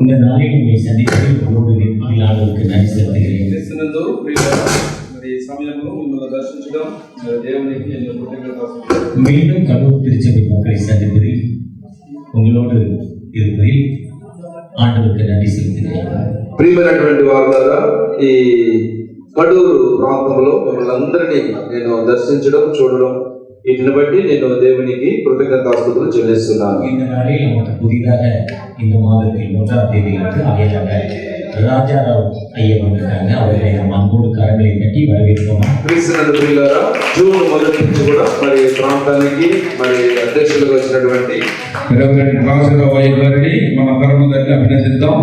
இந்த நாளில் உங்களை சந்தித்து உங்களோடு ஆண்டவருக்கு நன்றி செலுத்துகிறேன். క్రీస్తునందు మరి సమయంలో మిమ్మల్ని దర్శించడం దేవునికి నేను కృతజ్ఞతాస్తుతులు. மீண்டும் கடவுள் திருச்சபை மக்களை சந்திப்பதில் உங்களோடு இருப்பதில் ఆండవருக்கு నన్ను సెలుతుகிறேன். ప్రియమైనటువంటి వారులారా, ఈ కడూరు ప్రాంతంలో మిమ్మల్ని అందరినీ నేను దర్శించడం చూడడం వీటిని బట్టి నేను దేవునికి కృతజ్ఞతాస్తుతులు చెల్లిస్తున్నాను. இந்த நாளில் நமக்கு புதிதாக இந்த மாதத்தில் 1ஆம் தேதியிலிருந்து ஆயராக ராஜாராவ் ஐயா வந்திருக்காங்க. அவர்களை நம்ம அன்போடு கரங்களை தட்டி வரவேற்போமா? క్రీస్తునందు ప్రియులారా, జూన్ మొదటి నుంచి కూడా మరి ప్రాంతానికి మరి అధ్యక్షులుగా వచ్చినటువంటి రెవరెండ్ రాజారావు అయ్య గారిని మన కరము తట్టి అభినందిద్దాం.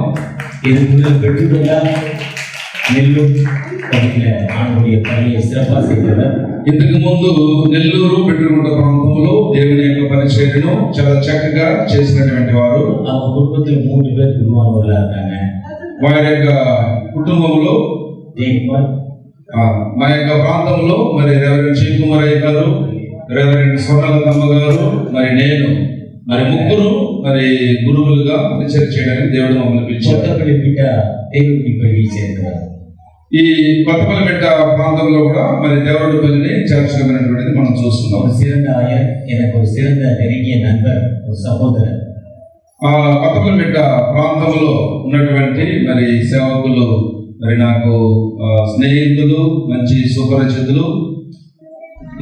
இது முதல் பெற்றுள்ள நெல்லூர் பகுதியில் ஆண்டுடைய பணியை சிறப்பாக செய்தவர். ఇంతకు ముందు నెల్లూరు పెట్టుకుంట ప్రాంతంలో దేవుని యొక్క పరిచర్యను చాలా చక్కగా చేసినటువంటి వారు. அவங்க குடும்பத்தில் 3 பேர் குருவானவர்களாக இருக்காங்க. వారి యొక్క కుటుంబంలో జయకుమార్, మా యొక్క ప్రాంతంలో మరి రెవరెండ్ శ్రీకుమార్ అయ్య గారు, రెవరెండ్ స్వర్ణలతమ్మ గారు, మరి నేను, మరి ముగ్గురు మరి గురువులుగా పరిచయం చేయడానికి దేవుడు మమ్మల్ని పిలిచారు. కొత్తపల్లిపేట దేవుడి పల్లికి சேர்ந்தவர். ఈ కొత్తపల్లిపేట ప్రాంతంలో కూడా మరి దేవుడిపల్లిని చేర్చడమైనటువంటిది మనం చూస్తున్నాం. ஒரு சிறந்த ஆயர், எனக்கு ஒரு சிறந்த நெருங்கிய நண்பர், ஒரு சகோதரர். ఆ కొత్తపల్లిపేట ప్రాంతంలో ఉన్నటువంటి మరి సేవకులు మరి నాకు స్నేహితులు, మంచి సుపరిచితులు.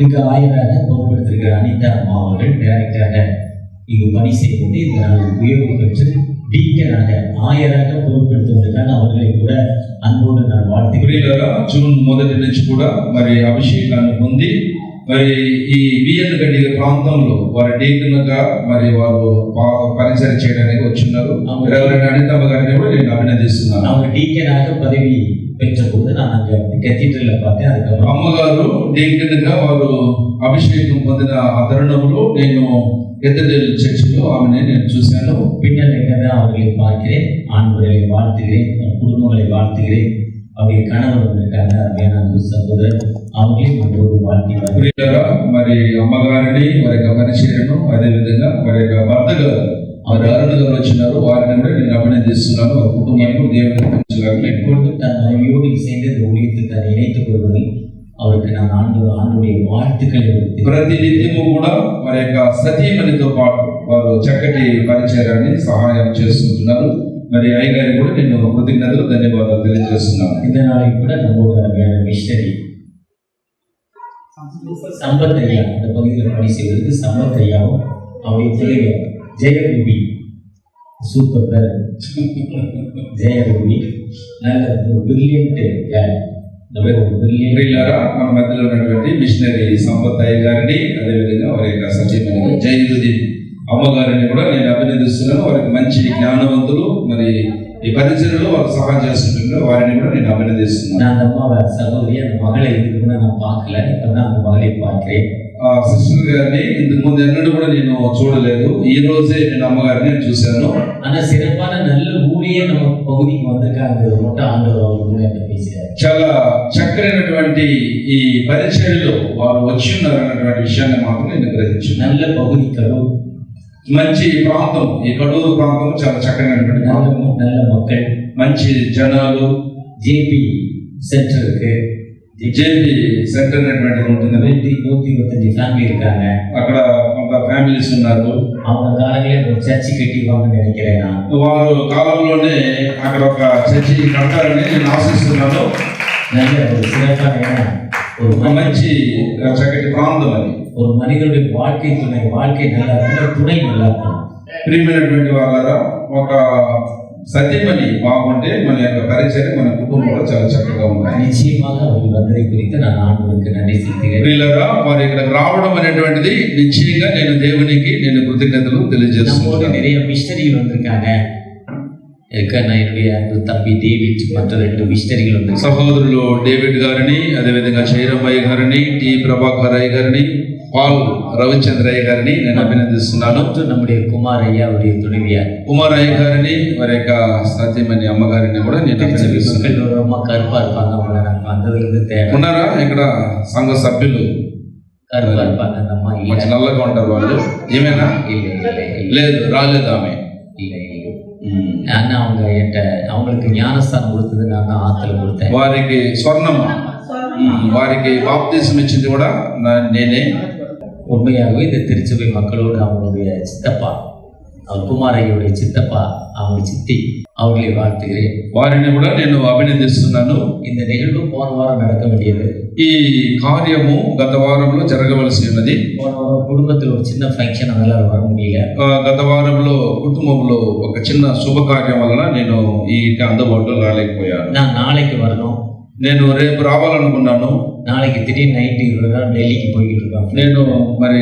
இங்கு ஆயராக பொறுப்பெடுத்திருக்கிற அனிதா அம்மா அவர்கள் டைரக்டராக இங்கு பணி செய்வது இந்த நாள் உயர்வு பெற்று டீக்கனாக ஆயராக பொறுப்பெடுத்துவதற்கான அவர்களை கூட அன்போடு நான் வாழ்த்துகிறேன். జూన్ మొదటి నుంచి కూడా మరి అభిషేకాన్ని పొంది మరి ఈ బిఎన్ గడిగ ప్రాంతంలో వారి డీకన్గా మరి వారు పరిచయం చేయడానికి వచ్చిన్నారు. రెవరెండ్ అనితమ్మ గారిని కూడా నేను అభినందిస్తున్నాను. அவங்க டீக்கனாக பதவி பெற்ற போது நான் அங்க கத்தீட்ரல்ல பார்த்தேன். அதுக்கப்புறம் అమ్మగారు డీకన్గా వారు అభిషేకం పొందిన ఆ తరుణంలో నేను கெத்தடல் சர்ச்சில் அவனை நான் చూశాను. பின்னர் அவர்களை பார்க்கிறேன், ஆண்களை வாழ்த்துகிறேன், குடும்பங்களை வாழ்த்துகிறேன். அவருடைய கணவர் வந்திருக்காங்க, அருமையான சகோதரர், அவங்களையும் நம்மளோடு வாழ்த்துகிறார். మరి అమ్మగారిని వారి యొక్క పరిచర్యను, అదేవిధంగా వారి యొక్క భర్త గారు వారి అరుణ గారు వచ్చినారు. వారిని కూడా నేను అభినందిస్తున్నాను. వారి కుటుంబాన్ని దేవుని எப்பொழுது தன் மனைவியோடு இசைந்து ஊழியத்தை தன்னை இணைத்துக் கொள்வதில் அவருக்கு நான் ஆண்டுடைய வாழ்த்துக்களை ప్రతినిత్యము కూడా మరి యొక్క సతీమణితో పాటు వారు చక్కటి పరిచయాన్ని సహాయం చేస్తుంటున్నారు. మరి అయ్యగారి కూడా నేను కృతజ్ఞతలు, ధన్యవాదాలు తెలియజేస్తున్నాను. இந்த நாளில் கூட நம்மோட மிஷனரி சம்பத் ஐயா இந்த பகுதியில் பணி செய்வதற்கு சம்பத் ஐயாவும் அவருடைய துணைவி ஜெயரூபி, சூப்பர் ஜெயரூபி, நல்ல ஒரு பிரில்லியன்ட் మన మధ్యలో ఉన్నటువంటి మిషనరీ సంపత్ అయ్య గారిని, అదేవిధంగా వారి యొక్క సచివని జయరుది అమ్మగారిని కూడా నేను అభినందిస్తున్నాను. వారికి మంచి జ్ఞానవంతులు, మరి ఈ పరిచయలో వారు సహాయం చేస్తుంటారు. వారిని కూడా నేను అభినందిస్తున్నాను. நான் அம்மாவை சகோதரி, அந்த மகளை இதுக்கு முன்னே நான் பார்க்கல, இப்பதான் அந்த மகளை பார்க்கிறேன். ఆ సిస్టర్ గారిని ఇంతకు ముందు ఎన్నడూ కూడా నేను చూడలేదు. ఈ రోజే నేను అమ్మగారిని చూశాను. ஆனா சிறப்பான நல்ல ஊழியே நம்ம பகுதிக்கு வந்திருக்காங்க. மட்டும் ஆண்டவர் அவங்க பேசுறாரு. చాలా చక్కనైనటువంటి ఈ పరిచర్యలో వారు వచ్చి ఉన్నారన్నటువంటి విషయాన్ని మాత్రం నేను గ్రహించాను. நல்ல பகுதி கடூர், మంచి ప్రాంతం. ఈ కడూరు ప్రాంతం చాలా చక్కనైనటువంటి நல்ல மக்கள், మంచి జనాలు. ஜேபி சென்டர் இருக்கு, జేపీ సెంటర్ అనేటువంటిది ఉంటుంది. 125 ఫ్యామిలీ இருக்காங்க. అక్కడ కొంత ఫ్యామిలీస్ ఉన్నారు. அவங்க காலங்களே ஒரு சர்ச் கட்டிடுவாங்கன்னு நினைக்கிறேன். వారు కాలంలోనే అక్కడ ఒక చర్చి కడతారని నేను ఆశిస్తున్నాను. நல்ல ஒரு சிறப்பான ஒரு మంచి చక్కటి ప్రాంతం అది. ஒரு மனிதனுடைய வாழ்க்கை நல்லா இருக்கணும், துணை நல்லா இருக்கணும். ప్రియమైనటువంటి వాళ్ళారా, ఒక సత్యమని బాగుంటే మన యొక్క పరిచయం, మన కుటుంబంలో చాలా చక్కగా ఉన్నాయి. நிச்சயமாக அவர்கள் வந்ததை குறித்து நான் ஆண்டவருக்கு நன்றி செலுத்துகிறேன். ప్రియులారా, వారు ఇక్కడికి రావడం అనేటువంటిది నిశ్చయంగా నేను దేవునికి నేను కృతజ్ఞతలు తెలియజేస్తున్నాను. நிறைய மிஷனரிகள் வந்திருக்காங்க. நான் என்னுடைய அன்பு தம்பி டேவிட் மற்ற 2 மிஷனரிகள் வந்து సహోదరులు డేవిడ్ గారిని, అదేవిధంగా చైరమ్మయ్య గారిని, టి ప్రభాకర్ అయ్య గారిని, పాల్ రవిచంద్రయ్య గారిని నేను అభినందిస్తున్నాను. நம்முடைய குமார் ஐயா அவருடைய துணைவியார் కుమార్ అయ్య గారిని, వారి యొక్క సత్యమణి అమ్మగారిని కూడా నేను అభినందిస్తున్నాను. ரொம்ப கருப்பா இருப்பாங்க, அவங்க నాకు வந்ததுலேருந்து தேவை ఉన్నారా ఇక్కడ సంఘ సభ్యులు? கருப்பா இருப்பாங்க அந்த அம்மா. మంచి నల్లగా ఉంటారు వాళ్ళు. ఏమైనా இல்லை లేదు, రాలేదు ఆమె. இல்லை நான் அவங்க என்கிட்ட அவங்களுக்கு ஞானஸ்தானம் கொடுத்தது நான் தான் ஆத்துல கொடுத்தேன். వారికి స్వర్ణం వారికి బాప్తిసం ఇచ్చింది కూడా నేనే. உண்மையாகவே இந்த திருச்சபை மக்களோடு அவங்களுடைய சித்தப்பா, அவர் குமாரையுடைய சித்தப்பா, அவங்க சித்தி, அவர்களை வாழ்த்துகிறேன். వారిని కూడా నేను అభినందిస్తున్నాను. இந்த నిகழ்வு போன వారం நடக்க வேண்டியது. ఈ కార్యము గత వారంలో జరగవలసి ఉన్నది. போன వారం குடும்பத்தில் ஒரு சின்ன ஃபங்க்షన్, அதனால வர முடியல. గత వారంలో కుటుంబంలో ఒక చిన్న శుభకార్యం వలన నేను ఈ అందుబాటులో రాలేకపోయాను. நான் నాளைக்கு வரணும். నేను రేపు రావాలనుకున్నాను. நாளைக்கு திடீர்னு நைட்டு இவ்வளோ டெல்லிக்கு போய்கிட்டு இருக்காங்க. నేను మరి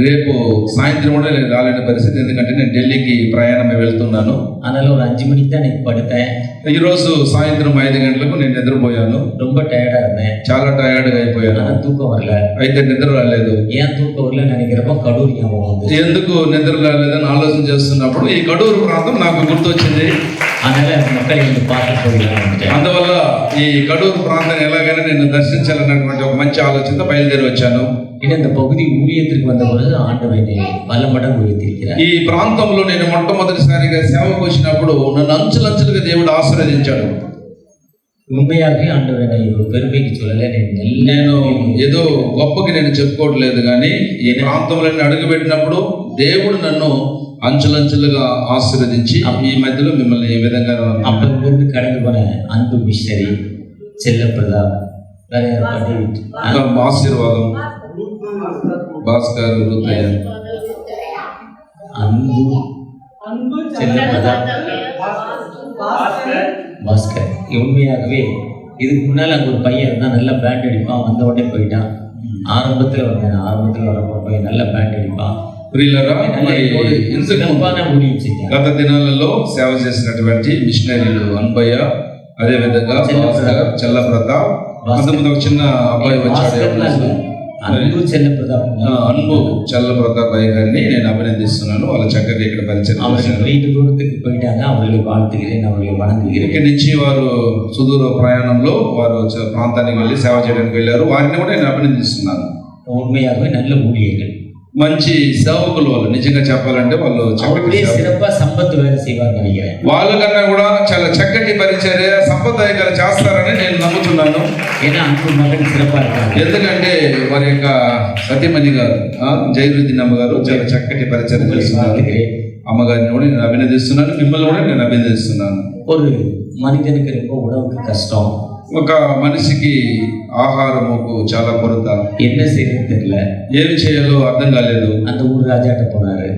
రేపు సాయంత్రం కూడా నేను రాలేని పరిస్థితి, ఎందుకంటే నేను ఢిల్లీకి ప్రయాణమే వెళ్తున్నాను. அதனால ஒரு 5 மணிக்கு தான் నేను పడతాను. ఈరోజు సాయంత్రం 5 గంటలకు నేను నిద్రపోయాను. ரொம்ப టైర్డా இருந்தேன். చాలా టైర్డ్గా అయిపోయాను. ஆனால் தூக்கம் வரல. అయితే నిద్ర రాలేదు. ஏன் தூக்கம் வரல நினைக்கிறப்ப கடூர் ஞாபகம் வந்து, ఎందుకు నిద్ర రాలేదని ఆలోచన చేస్తున్నప్పుడు ఈ కడూరు ప్రాంతం నాకు గుర్తొచ్చింది. அதனால மக்களை வந்து பார்த்து போயிடலாம். అందువల్ల ఈ కడూరు ప్రాంతాన్ని ఎలాగైనా నేను దర్శించాలన్నటువంటి ఒక మంచి ఆలోచనతో బయలుదేరి వచ్చాను. இன்னும் இந்த பகுதி ஊழியத்திற்கு வந்த பொழுது ஆண்டவர் என்னை பல மடங்கு உயர்த்தியிருக்கிறார். ఈ ప్రాంతంలో నేను మొట్టమొదటిసారిగా సేవకు వచ్చినప్పుడు నన్ను అంచులంచులుగా దేవుడు ఆశీర్వదించాడు. ఉண்மையாகவே ఆండవర్ என்னை ஒரு பெருமைக்கு சொல்லல. నేను ఏదో గొప్పకి నేను చెప్పుకోవట్లేదు, కానీ ఈ ప్రాంతంలో నేను అడుగుపెట్టినప్పుడు దేవుడు నన్ను అంచులంచులుగా ఆశీర్వదించి ఈ మధ్యలో మిమ్మల్ని ఈ విధంగా அப்ப இங்கிருந்து கடந்து போன அன்பு மிஷனரி செல்லப்பிரதாப், ఆశీర్వాదం, భాస్కర్, రుద్రయ్య, அன்பு செல்லப்பிரதாப், பாஸ்கர். உண்மையாகவே இதுக்கு முன்னால் அங்கே ஒரு பையன் இருந்தால் நல்லா பேண்ட் அடிப்பான், வந்த உடனே போயிட்டான். ஆரம்பத்தில் வந்தேன், ஆரம்பத்தில் வரப்போ பையன் நல்லா பேண்ட் அடிப்பான். గత దినాలలో సేవ చేసినటువంటి మిషనరీలు అన్బయ్య, అదే విధంగా చెల్ల ప్రతాప్, అంతకుముందు ఒక చిన్న అబ్బాయి వచ్చాడు, అన్బు చెల్ల ప్రతాప్ అయ్య గారిని నేను అభినందిస్తున్నాను. వాళ్ళ చక్కగా ఇక్కడ పరిచయం. ఇక్కడి నుంచి వారు సుదూర ప్రయాణంలో వారు ప్రాంతానికి వెళ్ళి సేవ చేయడానికి వెళ్ళారు. వారిని కూడా నేను అభినందిస్తున్నాను. உண்மையாகவே நல்ல ஊழியர்கள், మంచి సేవకులు. వాళ్ళు నిజంగా చెప్పాలంటే వాళ్ళు సిరప్ప సంపత్ వేరే సేవలు నిனைக்கிறேன். వాళ్ళకన్నా కూడా చాలా చక్కటి పరిచర్య సంపత్ గారు చేస్తారని నేను నమ్ముతున్నాను. ఏనా అన్బు మగన్ సిరప్ప இருக்காங்க. ఎందుకంటే వారి యొక్క సతీమణి గారు జైరుద్దీన్ అమ్మగారు చాలా చక్కటి పరిచర్య చేస్తున్నారు. అమ్మగారిని కూడా నేను అభినందిస్తున్నాను, మిమ్మల్ని కూడా నేను అభినందిస్తున్నాను. ஒரு மனிதனுக்கு ரொம்ப உணவுக்கு கஷ்டம், ఒక మనిషికి ఆహారముకు చాలా కొరత, என்ன செய்யறது தெரியல, ఏమి చేయాలో అర్థం కాలేదు. அந்த ஊர் ராஜாட்ட போனாரு.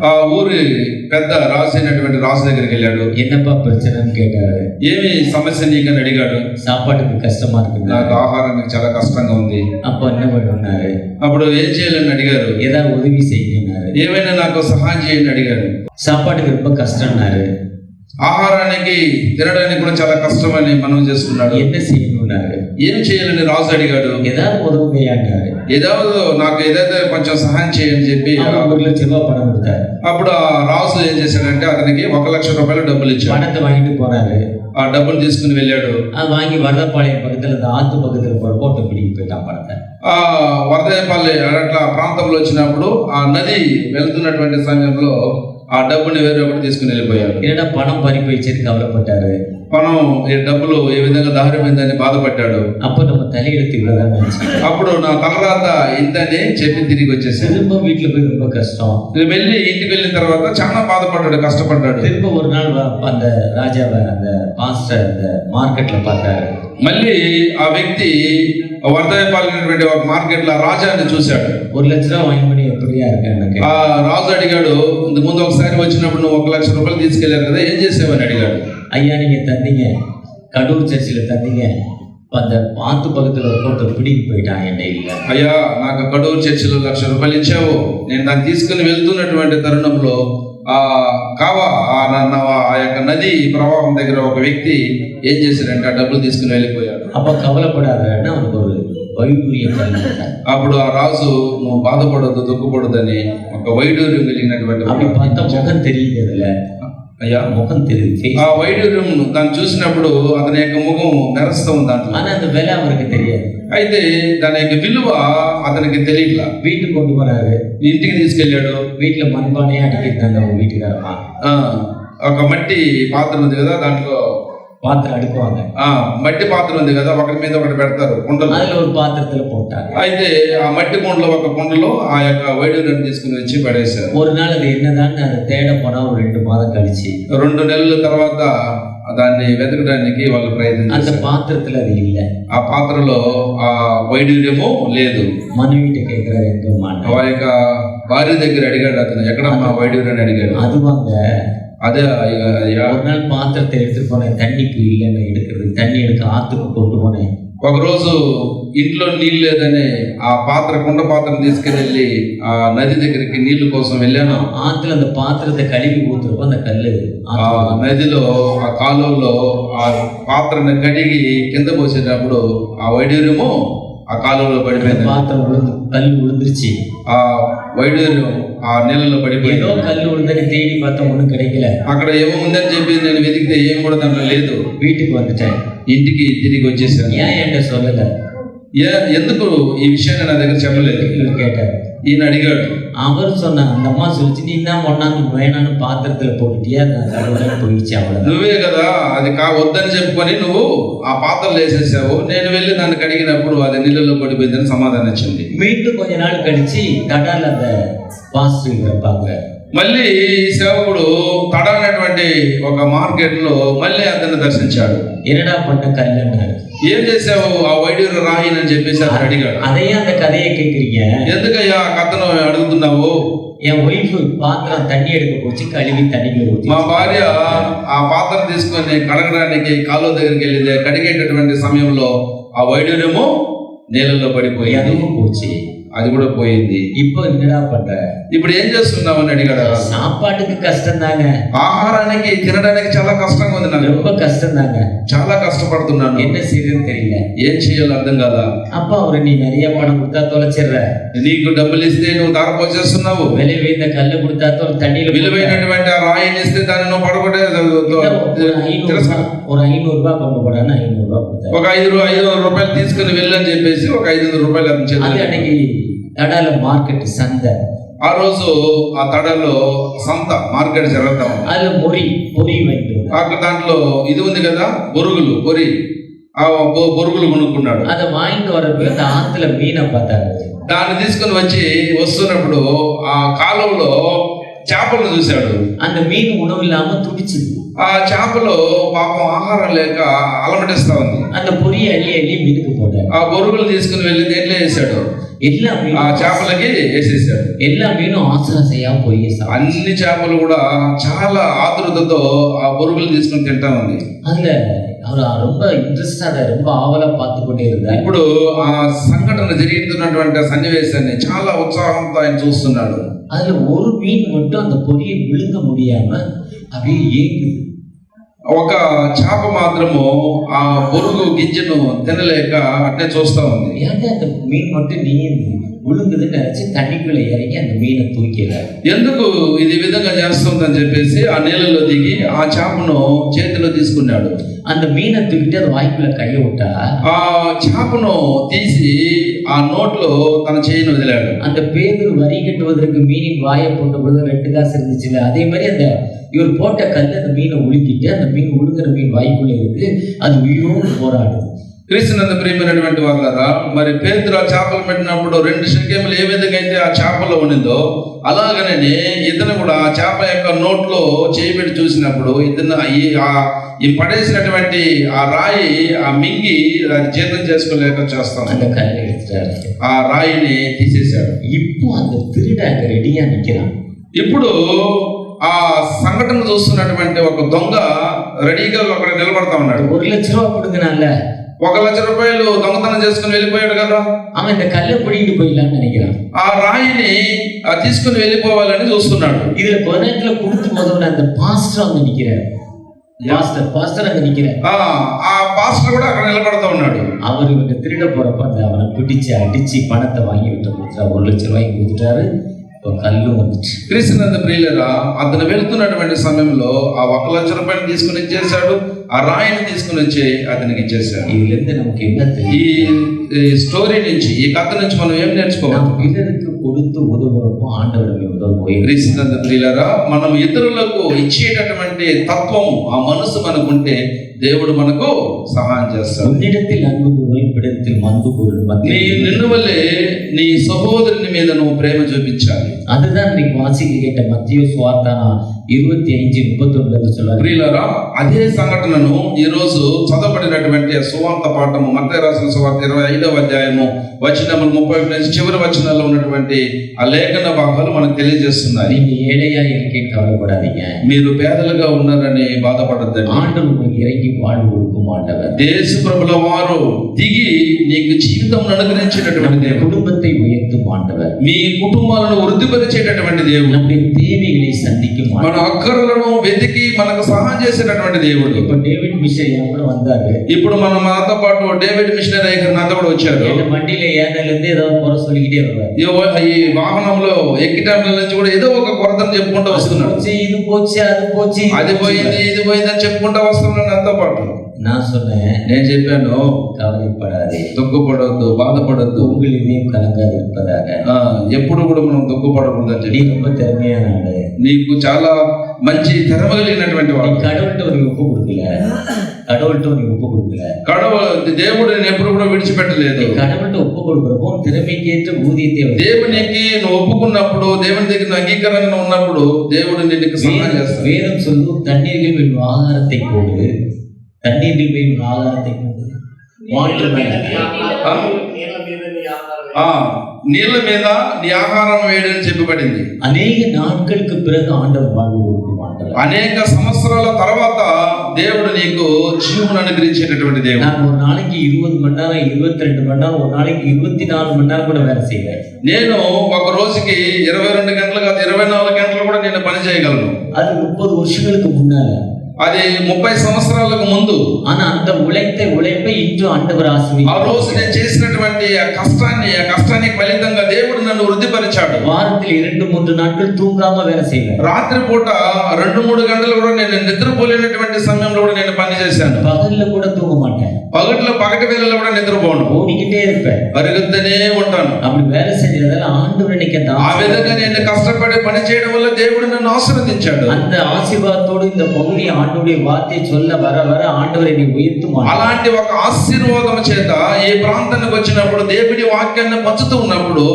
ఆ ఊరి పెద్ద రాజు అయినటువంటి రాజు దగ్గరికి వెళ్ళాడు. என்னப்பா பிரச்சனைன்னு கேட்டாரு. ఏమి సమస్య నీకని అడిగాడు. சாப்பாட்டுக்கு கஷ்டமா இருக்கு, నాకు ఆహారానికి చాలా కష్టంగా ఉంది. அப்ப என்ன பண்ணுனாரு. అప్పుడు ఏం చేయాలని అడిగారు. ஏதாவது உதவி செய்யணும்னாரு. ఏమైనా నాకు సహాయం చేయండి అడిగాడు. சாப்பாட்டுக்கு ரொம்ப కష్టம்னாரு. ఆహారానికి తినడానికి కూడా చాలా కష్టమని మనం చేసుకున్నాడు. என்ன செய்யணும்னாரு. ఏం చేయాలని రాజు అడిగాడు. ஏதாவது உதவி அన్నాரு. నాకు ఏదైతే కొంచెం సహాయం చేయని చెప్పి ₹1,00,000 పణం கொடுத்தாரு. అప్పుడు ఆ రాజు ఏం చేశాడంటే అతనికి ₹1,00,000 డబ్బులు ఇచ్చాడు. పణத்தை வாங்கிட்டு போனாரு. ఆ డబ్బులు తీసుకుని వెళ్ళాడు. வாங்கி వరదపాళెం పక్కన ఆత్తు పక్కన పోటు పిడికి పోయిட்டான் పణத்தை. ఆ వరదపాళెం అట్లా ప్రాంతంలో వచ్చినప్పుడు ఆ నది వెళ్తున్నటువంటి సమయంలో ఆ డబ్బుని వేరే ఒకటి తీసుకుని వెళ్ళిపోయాడు. ఏదైనా పణం పరిపోయించి కవలపడ్డారు. పణం ఈ డబ్బులు ఏ విధంగా దారిపోయిందని బాధపడ్డాడు. అప్పుడు நம்ம தலையெழுத்து இவ்வளவுதான். అప్పుడు నా తలరాత ఇంతని చెప్పి తిరిగి వచ్చేసి திரும்ப வீட்டுல போய் ரொம்ப కష్టం. వెళ్ళి ఇంటికి వెళ్ళిన తర్వాత చాలా బాధపడ్డాడు, కష్టపడ్డాడు. திரும்ப ஒரு நாள் அந்த ராஜாவை அந்த பாஸ்டர் அந்த మార్కెట్ல பார்த்தாரு. మళ్ళీ ఆ వ్యక్తి వరదపాలైనటువంటి ఒక మార్కెట్ లో రాజాన్ని చూశాడు. ₹1,00,000 வாங்கி எப்படியா இருக்கு. ఆ రాజు అడిగాడు, ఇంత ముందు ఒకసారి వచ్చినప్పుడు నువ్వు ₹1,00,000 తీసుకెళ్లారు కదా, ఏం చేసేవని అడిగాడు. ஐயா நீங்க தந்தீங்க, கடூர் சர்ச்சில் தந்தீங்க, அந்த ஆத்து பக்கத்துல போட்டு பிடிకి போயிட்டான் என் டெய்லியில. అయ్యా నాకు కడూరు చర్చిలో ₹1,00,000 ఇచ్చావు, నేను దాన్ని తీసుకుని వెళ్తున్నటువంటి తరుణంలో ఆ యొక్క నది ప్రవాహం దగ్గర ఒక వ్యక్తి ఏం చేశాడంటే ఆ డబ్బులు తీసుకుని వెళ్ళిపోయాడు. அப்ப கவலைப்படாதன்னு அவனுக்கு ஒரு వైడూర్యం కలిగింది. అప్పుడు ఆ రాజు నువ్వు బాధపడొద్దు, దుఃఖపడొద్దని ఒక వైడూర్యం కలిగినటువంటి அப்படி பார்த்தா முகம் தெரியுது. அதுல అయ్యా முகம் தெரியுது ఆ వైడూర్యం దాన్ని చూసినప్పుడు అతని యొక్క ముఖం మెరుస్తూ ఉంది దాంట్లో. ஆனா அந்த விலை அவருக்கு தெரியாது. అయితే దాని యొక్క విలువ అతనికి తెలియట్లా. வீட்டுக்கு கொண்டு போறாரு, ఇంటికి తీసుకెళ్ళాడు. வீட்டுல மண்பானையா அடிக்கிறாங்க அவங்க வீட்டுக்காரமா. ఒక మట్టి పాత్ర ఉంది కదా, దాంట్లో பாத்திரம் அடுக்குவாங்க. మట్టి పాత్ర ఉంది కదా, ఒకటి మీద ఒకటి పెడతారు కుండలు. அதுல ஒரு பாத்திரத்துல போட்டாங்க. అయితే ఆ మట్టి కుండలో ఒక కుండలో ఆ యొక్క వైడూర్యాన్ని తీసుకుని వచ్చి పడేశారు. ஒரு நாள் அது என்னதான்னு அதை தேட போனா ஒரு 2 மாதம் கழிச்சு 2 నెలల తర్వాత దాన్ని వెతకడానికి వాళ్ళు ప్రయత్నం அந்த చేశారు. பாத்திரத்துல அது இல்ல. ఆ పాత్రలో ఆ వైడూర్యము లేదు. மனைவிட்ட கேட்கிறாரு, எங்க மாட்டேன். వారి యొక్క భార్య దగ్గర అడిగాడు అతను, ఎక్కడమ్మా వైడూర్యాన్ని అడిగాడు. அதுவாங்க అదే అయ్యా, ஒரு நாள் பாத்திரத்தை எடுத்துட்டு போனேன், தண்ணிக்கு இல்லைன்னு எடுக்கிறது, தண்ணி எடுக்க ஆத்துக்கு கொண்டு போனேன். ఒకరోజు ఇంట్లో నీళ్ళు లేదని ఆ పాత్ర కుండ పాత్రను తీసుకెళ్ళి ఆ నది దగ్గరికి నీళ్లు కోసం వెళ్ళాను. ஆத்துல அந்த பாத்திரத்தை கழுவி ஊத்துறப்போ அந்த கல்லு ఆ నదిలో ఆ కాలువలో ఆ పాత్రను కడిగి కింద పోసేటప్పుడు ఆ వైడూర్యము ఆ కాలువలో పడిపోయింది. பாத்திரம் விழுந்து கல் விழுந்துருச்சு. ఆ వైడూర్యం ఆ నీళ్ళలో ஏதோ పడిపోయింది. கல் விழுந்தని தேடி பார்த்தா ஒண்ணும் கிடைக்கல. అక్కడ ఏమో ఉందని చెప్పి నేను వెతికితే ఏం కూడా దాంట్లో లేదు. வீட்டுக்கு வந்துட்டேன். ఇంటికి తిరిగి వచ్చేసాను. ஏன் என்கிட்ட சொல்லல? ఎందుకు ఈ విషయాన్ని నా దగ్గర చెప్పలేదు? இவர் கேட்டாரு. ఈయన అడిగాడు. அவர் சொன்னார், அந்த அம்மா சொல்லிச்சு, நீ தான் ஒன்னாந்து வேணான்னு பாத்திரத்துல போட்டுட்டியா, நான் கடவுளே போயிடுச்சு அவ்வளவுதான். నువ్వే కదా అది వద్దని చెప్పుకొని నువ్వు ఆ పాత్రలు వేసేసావు, నేను వెళ్ళి దాన్ని కడిగినప్పుడు అది నీళ్ళలో పడిపోయిందని సమాధానం ఇచ్చింది. மீண்டும் கொஞ்ச நாள் கழிச்சு தடால அந்த பாஸ்டர் வைப்பாங்க. మళ్ళీ ఈ సేవకుడు తడనటువంటి ఒక మార్కెట్ లో మళ్ళీ అతన్ని దర్శించాడు. என்னடா பண்ண கல்லுன்னாரு. ఏం చేసావు ఆ వైడూర్య రాయిని అని చెప్పేసి అతను అడిగాడు. அதையே அந்த கதையை கேட்குறீங்க. ఎందుకయ్యా ఆ కథను అడుగుతున్నావు? என் ஒய்ஃப் பாத்திரம் தண்ணி எடுக்க போச்சு, கழுவி தண்ணிக்குள்ள ஊத்தி. మా భార్య ఆ పాత్ర తీసుకొని కడగడానికి కాలువ దగ్గరికి వెళ్ళింది. కడిగేటటువంటి సమయంలో ఆ వైడూర్యము నీళ్ళల్లో పడిపోయి அதுவும் போச்சு. అది కూడా పోయింది. இப்போ என்னடா பண்ற? ఇప్పుడు ఏం చేస్తున్నావు అని అడిగాడు. சாப்பாட்டுக்கு கஷ்டம் தாங்க, ఆహారానికి తినడానికి చాలా కష్టంగా ఉంది, నాకు ரொம்ப கஷ்டம் தாங்க, చాలా కష్టపడుతున్నాను, என்ன செய்யறதுன்னு தெரியல. ఏం చేయాలో అర్థం కాదా? அப்பா அவரு, நீ நிறைய பணம் கொடுத்தா தொலைச்சிடுற, నీకు డబ్బులు ఇస్తే నువ్వు దారపోసేస్తున్నావు, விலை வைந்த కళ్ళు கொடுத்தா தண்ணியில విలువైనటువంటి ఆ రాయిని ఇస్తే దాన్ని నువ్వు పడగొట్టే ஒரு 500 ரூபாய் கொண்டு போடான்னு 500 ரூபாய் கொடுத்தாரு. ఒక 500 రూపాయలు తీసుకుని వెళ్ళని చెప్పేసి ఒక 500 రూపాయలు అతని அது చేతిలో. அன்னைக்கு தடால மார்க்கெட் சந்தை. ఆ రోజు ఆ తడలో సంత మార్కెట్ జరుగుతా ఉంది. அதுல பொறி வைத்து అక్కడ దాంట్లో ఇది ఉంది కదా, బొరుగులు పొరి, ఆ బొరుగులు కొనుక్కున్నాడు. அதை வாங்கிட்டு வரப்ப அந்த ஆத்துல மீனை பார்த்தாரு. దాన్ని తీసుకుని వచ్చి వస్తున్నప్పుడు ఆ కాలువలో చేపలను చూశాడు. அந்த மீன் உணவு இல்லாம துடிச்சுது. ఆ చేపలు పాపం ఆహారం లేక అలమటిస్తా ఉంది. அந்த பொரியை அள்ளி மீனுக்கு போட்டாரு. ఆ బొరుగులు తీసుకుని వెళ్ళి దేంట్లో వేసాడు, எல்லா ఆ மீனும் చేపలకి వేసేసాడు. எல்லா மீனும் ஆசையா போய் అన్ని చేపలు కూడా చాలా ఆతృతతో ఆ బొరుగులు తీసుకుని తింటా ఉంది. அதுல அவர் ரொம்ப இன்ட்ரெஸ்டா ரொம்ப ஆவலா பார்த்து கொண்டே இருந்தார். ఇప్పుడు ఆ సంఘటన జరుగుతున్నటువంటి సన్నివేశాన్ని చాలా ఉత్సాహంతో ఆయన చూస్తున్నాడు. அதுல ஒரு மீன் மட்டும் அந்த பொரியை விழுங்க முடியாம அப்படியே ஏங்குது. ఒక చేప మాత్రము ఆ బొరుగు గింజను తినలేక అట్నే చూస్తా ఉంది. ஏன்டா அந்த மீன் மட்டும் நீ விழுங்குதுன்னு நினைச்சு தண்ணிக்குள்ள இறங்கி அந்த மீனை தூக்கில. ఎందుకు ఇది విధంగా చేస్తుందని చెప్పేసి ఆ నీళ్ళలో దిగి ఆ చేపను చేతిలో తీసుకున్నాడు. அந்த மீனை தூக்கிட்டு அது வாய்க்குள்ள கைய விட்டா ఆ చేపను తీసి ఆ నోట్లో తన చేయిని వదిలాడు. அந்த பேதுரு வரி கட்டுவதற்கு மீனின் வாயை போட்ட பொழுது 2 காசு இருந்துச்சுல, அதே மாதிரி அந்த இவர் போட்ட கல் அந்த மீனை உழுக்கிட்டு அந்த மீன் உழுங்குற மீன் வாய்க்குள்ள இருக்கு, அது உயிரோடு போராடுது. క్రీస్తునందు ప్రియమైనటువంటి వాళ్ళారా, మరి పేతురు ఆ చేపలు పెట్టినప్పుడు 2 శకేములు ఏ విధంగా అయితే ఆ చేపలో ఉండిందో అలాగనే ఇతను కూడా ఆ చేప యొక్క నోట్లో చేయి పెట్టి చూసినప్పుడు ఇతను ఈ పడేసినటువంటి ఆ రాయి ఆ మింగి అది జీర్ణం చేసుకోలేక చేస్తాం. அந்த கல்லை எடுத்துட்டாரு. ఆ రాయిని తీసేశాడు. இப்போ அந்த திருட அங்க ரெடியா நிக்கிறான். ఇప్పుడు ఆ సంఘటన చూస్తున్నటువంటి ఒక దొంగ రెడీగా అక్కడ నిలబడతా ఉన్నాడు. 1 லட்சம் ரூபாய் கொடுங்கனால 1 లక్ష రూపాయలు దొంగతనం చేసుకుని వెళ్ళిపోయాడు కదా, அவன் இந்த கல்லை பிடிக்கிட்டு போயிடலாம்னு நினைக்கிறான். ఆ రాయిని తీసుకుని వెళ్ళిపోవాలని చూస్తున్నాడు. இதுல பதினெட்டுல கொடுத்து முதல்ல அந்த பாஸ்டர் அங்க நிக்கிறார். பாஸ்டர் அங்க நிக்கிறார். ఆ పాస్టర్ కూడా అక్కడ నిలబడతా ఉన్నాడు. அவர் இவங்க திருட போறப்ப அந்த அவனை பிடிச்சு அடிச்சு பணத்தை வாங்கி விட்டு கொடுத்துட்டாரு. 1 லட்சம் ரூபாய்க்கு கொடுத்துட்டாரு. ఒక కళ్ళు வந்துச்சு. క్రీస్తునందు ప్రియులరా, అతను వెళ్తున్నటువంటి సమయంలో ఆ 1 లక్ష రూపాయలు తీసుకుని ఇచ్చేశాడు, ఆ రాయిని తీసుకుని వచ్చి అతనికి ఇచ్చేశాడు. இதுல இருந்து நமக்கு என்ன ఈ தெரியும்? స్టోరీ నుంచి, ఈ కథ నుంచి మనం ఏం నేర్చుకోవాలి? நாம் பிறருக்கு கொடுத்து உதவுறப்போ ஆண்டவருக்கு உதவுவோம். క్రీస్తునందు ప్రియులరా, మనం ఇతరులకు ఇచ్చేటటువంటి తత్వము, ఆ మనసు మనకుంటే దేవుడు మనకు సహాయం చేస్తాడు. உன்னிடத்தில் அன்பு கூறுதல் பிடத்தில் அன்பு கூறுதல் నిన్ను వల్లే నీ సహోదరుని మీద నువ్వు ప్రేమ చూపించాలి. அதுதான் நீ வாசிக்க கேட்ட மத்திய சுவார்த்தானா 25:39 சொல்றாரு. ప్రియులారా, అదే సంఘటనను ఈ రోజు చదవబడినటువంటి సువార్త పాఠము, మత్తయి రాసిన సువార్త 25వ అధ్యాయము వచనములు 31 నుంచి చివరి వచనాల్లో ఉన్నటువంటి ఆ లేఖన భాగాలు మనకు తెలియజేస్తున్నాయి. நீங்க ஏழையா இருக்கேன்னு கவலைப்படாதீங்க. మీరు పేదలుగా ఉన్నారని బాధపడద్దండి. ஆண்டவர் உங்களுக்கு இறங்கி வாழ்வு கொடுக்கும் ஆண்டவர். దేశ ప్రభుల వారు దిగి నీకు జీవితం అనుగ్రహించేటటువంటి దేవుడు, குடும்பத்தை உயர்த்தும் ஆண்டவர், మీ కుటుంబాలను వృద్ధిపరిచేటటువంటి దేవుడు, நம்முடைய தேவைகளை சந்திக்கும் మన ஆண்டவர். అక్కర్లను వెతికి మనకు సహాయం చేసేటటువంటి దేవుడు. இப்ப டேவிட் மிஷன் என் கூட வந்தாரு. ఇప్పుడు మనతో పాటు డేవిడ్ మిషనరీ గారు నాతో కూడా వచ్చారు. என் வண்டியில ஏனல இருந்து ஏதோ குறை சொல்லிக்கிட்டே வருவாரு. ఈ వాహనంలో ఎక్కిటంల నుంచి కూడా ఏదో ఒక కొరతను చెప్పుకుంటూ వస్తున్నాడు. இது போச்சு அது పోச்சு, అది పోయింది ఇది పోయింది అని చెప్పుకుంటూ వస్తున్నాడు నాతో పాటు. நான் சொன்னேன், నేను చెప్పాను, கவலைப்படாதே, దుఃఖపడొద్దు, బాధపడొద్దు, உங்கள் இதயம் கலங்காது இருப்பதாக. ఎప్పుడు కూడా మనం దుఃఖపడకూడదని நீ చెప్పి, ரொம்ப திறமையான ஆளு, నీకు చాలా మంచి తెరమ కలిగినటువంటి நீ వాడు. கடவுள்கிட்ட ஒரு ஒப்பு கொடுக்கல, கடவுள்கிட்ட நீ ஒப்பு கொடுக்கல, దేవుడు నేను ఎప్పుడు కూడా విడిచిపెట్టలేదు. நீ கடவுள்கிட்ட ஒப்பு கொடுக்குறப்போ திறமைக்கேற்ற ஊதியத்தை దేవునికి నువ్వు ఒప్పుకున్నప్పుడు, దేవుని దగ్గర నువ్వు అంగీకారంగా ఉన్నప్పుడు దేవుడు నీకు సహాయం చేస్తాడు. வேதம் சொல்லும், தண்ணீர்கள் வேணும் ஆகாரத்தை போடு, தண்ணீர்கள் வேணும் ஆகாரத்தை போடு, வாட்டர் నీళ్ళ మీద నీ ఆహారం వేయడని చెప్పబడింది. అనేక నాட்களுக்கு பிறகு ஆண்டவர் வாழ்வு கொடுக்கும் ஆண்டவர். అనేక సంవత్సరాల తర్వాత దేవుడు నీకు జీవును అనుగ్రహించేటటువంటి దేవుడు. நான் ஒரு நாளைக்கு 20 மணி நேரம் 22 மணி நேரம் ஒரு நாளைக்கு 24 மணி நேரம் கூட வேலை செய்வேன். నేను ఒక రోజుకి 22 గంటలు కాదు 24 గంటలు కూడా నేను పని చేయగలను. அது 30 வருஷங்களுக்கு முன்னால, అది 30 సంవత్సరాలకు ముందు. ஆனா அந்த உழைப்பை இன்று ஆண்டவர் ఆ ஆசீர்வதிக்கிறார். రోజు నేను చేసినటువంటి ఆ కష్టానికి ఫలితంగా దేవుడు నన్ను వృద్ధిపరిచాడు. வாரத்தில் 2-3 நாட்கள் தூங்காம வேலை செய்வேன். రాత్రి పూట 2-3 గంటలు కూడా నేను నిద్రపోలేనటువంటి సమయంలో కూడా నేను పని చేశాను. பகல்ல கூட தூங்க மாட்டேன். పగటి వేళల్లో కూడా నిద్రపోను, ஓடிக்கிட்டே இருப்பேன். పరిగెత్తనే ఉంటాను. அப்படி வேலை செஞ்சதால ஆண்டவர் இன்னைக்கு ఆ విధంగా నేను కష్టపడి పని చేయడం వల్ల దేవుడు నన్ను ఆశీర్వదించాడు. அந்த ఆశీర్వాదத்தோடு இந்த பகுதி ஆண்டவருடைய வார்த்தை சொல்ல வர வர ஆண்டவர் என்னை உயர்த்தும். అలాంటి ఒక ఆశీర్వాదం చేత ఈ ప్రాంతానికి వచ్చినప్పుడు, దేవుడి వాక్యాన్ని పంచుతూ ఉన్నప్పుడు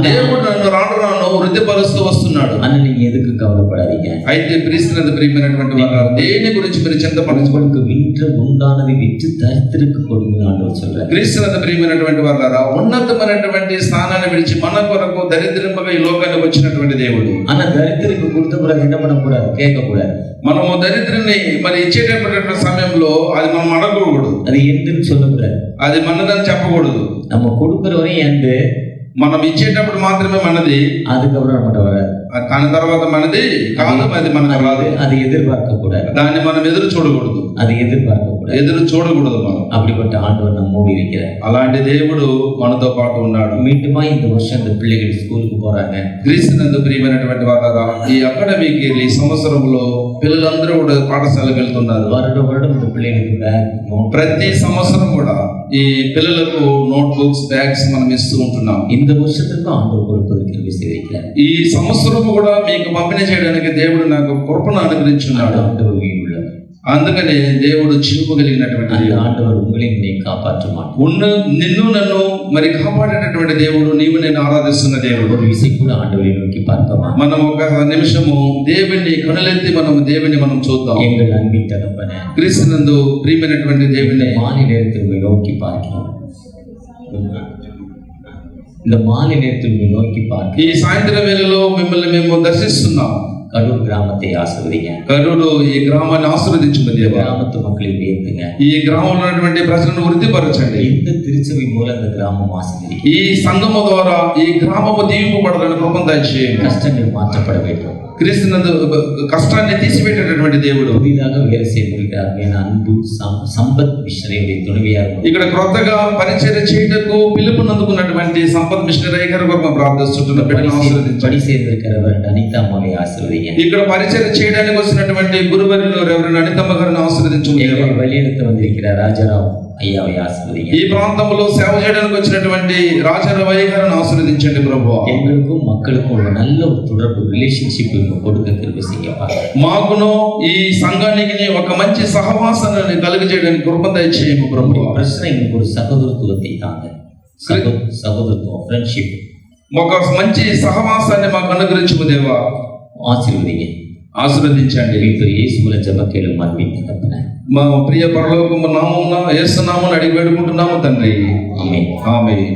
దేవుడు నన్ను రాను వృద్ధిపరుస్తూ వస్తున్నాడు. ஆனா நீங்க எதுக்கு கவலைப்படாதீங்க. అయితే క్రీస్తునందు వారు దేని గురించి మీరు చింతపడకపోతే, விற்று உண்டானதை விற்று தரித்திற்கு கொடுங்க ஆண்டவர் சொல்றார். క్రీస్తునందు ప్రియమైనటువంటి వారు ఉన్నతమైనటువంటి స్థానాన్ని విడిచి మన కొరకు దరిద్రముగా ఈ లోకానికి వచ్చినటువంటి దేవుడు. ஆனா தரித்திற்கு கொடுத்த பிறகு என்ன பண்ணக்கூடாது, கேட்கக்கூடாது. మనము దరిద్రుని మరి ఇచ్చేటటువంటి సమయంలో అది మనం అడగకూడదు, அது ఎందుకు சொல்லக்கூடாது. అది మనదని చెప్పకూడదు. நம்ம கொடுக்கிற வரையும் எந்த, మనం ఇచ్చేటప్పుడు మాత్రమే మనది, அதுக்கப்புறம் நம்மகிட்ட வராது. దాని తర్వాత మనది కాదు, అది మనకు రాదు. அது எதிர்பார்க்க கூடாது. దాన్ని మనం ఎదురు చూడకూడదు, அது எதிர்பார்க்க கூடாது. ఎదురు చూడకూడదు మనం. அப்படிப்பட்ட ஆண்டவர் நம்மோடு இருக்கிறார். అలాంటి దేవుడు మనతో పాటు ఉన్నాడు. மீண்டுமா இந்த வருஷம் இந்த பிள்ளைகள் ஸ்கூலுக்கு போறாங்க. క్రీస్తునందు ప్రియమైనటువంటి వారా, ఈ అకాడమీకి ఈ సంవత్సరంలో పిల్లలందరూ కూడా పాఠశాలకు వెళ్తున్నారు. வருடம் இந்த பிள்ளைகளுக்கு பேக், நோட், ప్రతి సంవత్సరం కూడా ఈ పిల్లలకు నోట్ బుక్స్, బ్యాగ్స్ మనం ఇస్తూ ఉంటున్నాం. இந்த வருஷத்துக்கும் ஆண்டவர் கொடுப்பதற்கு கிருபை செய்திருக்கிறார். ఈ సంవత్సరం కూడా మీకు పంపిణీ చేయడానికి దేవుడు నాకు కృపను అనుగ్రహించున్నాడు. ஆண்டவர் உயிர் உள்ளவர். అందుకనే దేవుడు జీవము కలిగినటువంటి அந்த దేవుడు. ஆண்டவர் உங்களை என்னை காப்பாற்ற నిన్ను నన్ను మరి కాపాడేటటువంటి దేవుడు, నీవు నేను ఆరాధిస్తున్న దేవుడు. ஒரு விசை கூட ஆண்டவரை நோக்கி பார்த்தோமா? మనం ఒక నిమిషము దేవుని కనులెత్తి దేవుని మనం చూద్దాం. எங்கள் அன்பின் தகப்பனே, క్రీస్తునందు ప్రియమైనటువంటి దేవుని மாலை நேரத்தில் உங்களை நோக்கி பார்க்கிறோம். இந்த மாலை நேரத்தில் உங்களை நோக்கி பார்க்கிறோம். ఈ సాయంత్రం వేళలో మిమ్మల్ని మేము దర్శిస్తున్నాం. கடூர் கிராமத்தை ஆசீர்வதிங்க. కరుడు ఈ గ్రామాన్ని ఆశీర్వదించిన దేవా, கிராமத்து மக்களை உயர்த்துங்க. ఈ గ్రామంలో ఉన్నటువంటి ప్రజలను వృద్ధిపరచండి. இந்த திருச்சபை மூலம் இந்த கிராமம் ஆசீர்வதிங்க. ఈ సంఘము ద్వారా ఈ గ్రామము దీవింపబడాలని కృపను దయచేయండి. கஷ்டங்கள் மாற்றப்பட வேண்டும். క్రీస్తునందు కష్టాన్ని తీసిపెట్టేటటువంటి దేవుడు. புதிதாக வேலை செய்திருக்கிறார் என அன்பு சம்பத் மிஷனரியுடைய துணைவியார் ఇక్కడ క్రొత్తగా పరిచర్య చేయటకు పిలుపునందుకున్నటువంటి సంపత్ మిషనరీ గారి కొరకు ప్రార్థిస్తున్న బిడ్డలను ఆశీర్వదించండి. பணி செய்திருக்கிறவர் அனிதா அம்மாவை ஆசீர்வதிங்க. ఇక్కడ పరిచర్య చేయడానికి వచ్చినటువంటి గురువర్యులు రెవరెండ్ అనితమ్మ గారిని ఆశీర్వదించండి. எங்களை வழிநடத்த வந்திருக்கிற ராஜாராம் ஐயாவை ஆசீர்வதிங்க. ఈ ప్రాంతంలో సేవ చేయడానికి వచ్చినటువంటి రాజారావయ్య గారిని ఆశీర్వదించండి ప్రభువా. எங்களுக்கும் மக்களுக்கும் உள்ள நல்ல ஒரு தொடர்பு ரிலேஷன்ஷிப் கொடுக்க கிருபை செய்யப்பா. మాకును ఈ సంఘానికి ఒక మంచి సహవాసాన్ని కలుగజేయడానికి కృప దయచేయము ప్రభువా. பிரச்சனை எங்களுக்கு ஒரு சகோதரத்துவத்தை தாங்க. சகோதரத்துவம் ஃப்ரெண்ட்ஷிப் ఒక మంచి సహవాసాన్ని మాకు అనుగ్రహించు దేవా. ஆசீர்வதிங்க. ఆశీర్వదించండి. மீட்பு இயேசு மூலம் ஜெபம் கேளும் அன்பின் தகப்பனே. మా ప్రియ పరలోకము నామమున యేసు నామమున అడిగి వేడుకుంటున్నాము తండ్రి. ஆமென். ఆమేన్.